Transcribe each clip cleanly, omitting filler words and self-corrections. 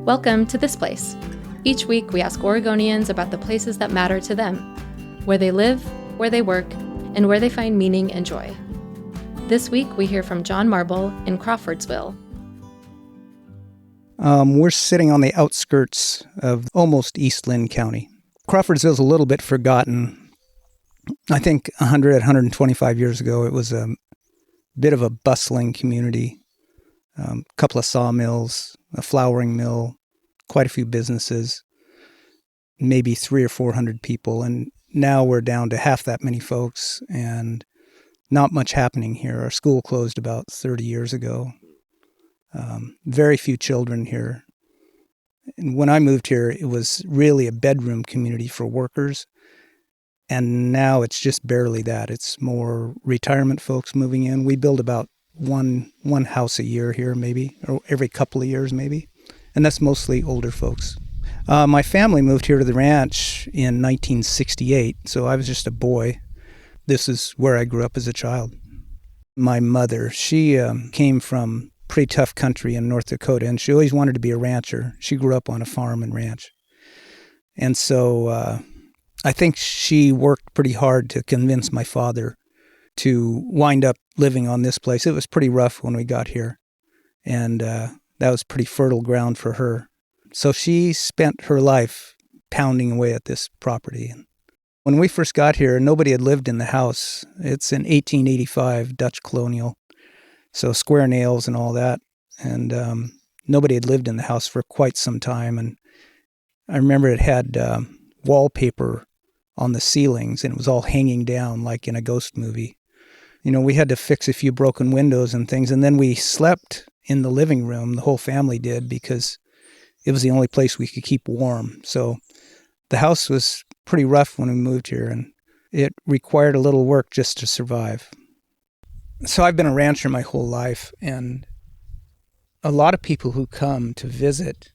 Welcome to This Place. Each week, we ask Oregonians about the places that matter to them, where they live, where they work, and where they find meaning and joy. This week, we hear from John Marble in Crawfordsville. We're sitting on the outskirts of almost East Lynn County. Crawfordsville's a little bit forgotten. I think 125 years ago, it was a bit of a bustling community. A couple of sawmills, a flouring mill, quite a few businesses, maybe 300 or 400 people. And now we're down to half that many folks and not much happening here. Our school closed about 30 years ago. Very few children here. And when I moved here, it was really a bedroom community for workers. And now it's just barely that. It's more retirement folks moving in. We build about one house a year here, maybe, or every couple of years, maybe. And that's mostly older folks. My family moved here to the ranch in 1968, so I was just a boy. This is where I grew up as a child. My mother, she came from pretty tough country in North Dakota, and she always wanted to be a rancher. She grew up on a farm and ranch. And so I think she worked pretty hard to convince my father to wind up living on this place. It was pretty rough when we got here, and that was pretty fertile ground for her. So she spent her life pounding away at this property. When we first got here, nobody had lived in the house. It's an 1885 Dutch colonial, so square nails and all that, and nobody had lived in the house for quite some time. And I remember it had wallpaper on the ceilings, and it was all hanging down like in a ghost movie. You know, we had to fix a few broken windows and things, and then we slept in the living room, the whole family did, because it was the only place we could keep warm. So the house was pretty rough when we moved here, and it required a little work just to survive. So I've been a rancher my whole life, and a lot of people who come to visit,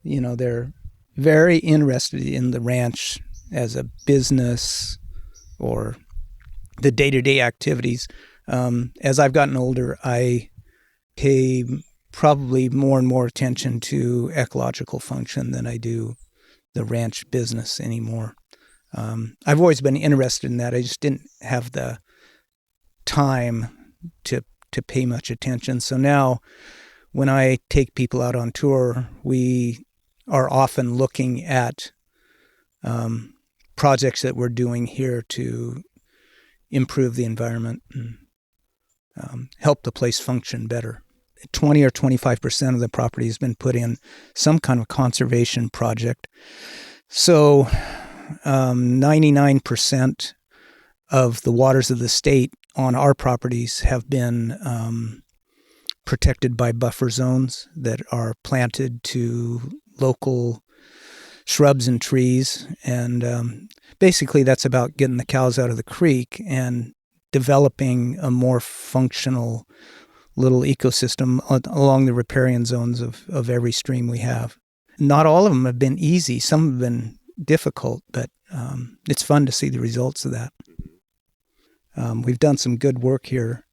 you know, they're very interested in the ranch as a business or the day-to-day activities. As I've gotten older, I pay probably more and more attention to ecological function than I do the ranch business anymore. I've always been interested in that. I just didn't have the time to pay much attention. So now when I take people out on tour, we are often looking at projects that we're doing here to improve the environment and help the place function better. 20 or 25% of the property has been put in some kind of conservation project. So 99% of the waters of the state on our properties have been protected by buffer zones that are planted to local shrubs and trees. And basically that's about getting the cows out of the creek and developing a more functional little ecosystem along the riparian zones of every stream we have. Not all of them have been easy. Some have been difficult, but it's fun to see the results of that. We've done some good work here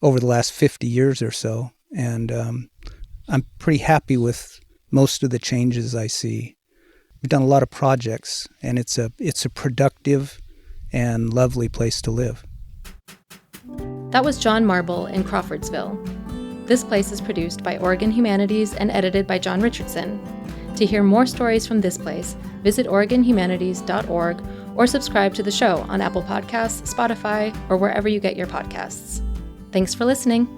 over the last 50 years or so, and I'm pretty happy with most of the changes I see. We've done a lot of projects, and it's a productive and lovely place to live. That was John Marble in Crawfordsville. This Place is produced by Oregon Humanities and edited by John Richardson. To hear more stories from This Place, visit OregonHumanities.org or subscribe to the show on Apple Podcasts, Spotify, or wherever you get your podcasts. Thanks for listening.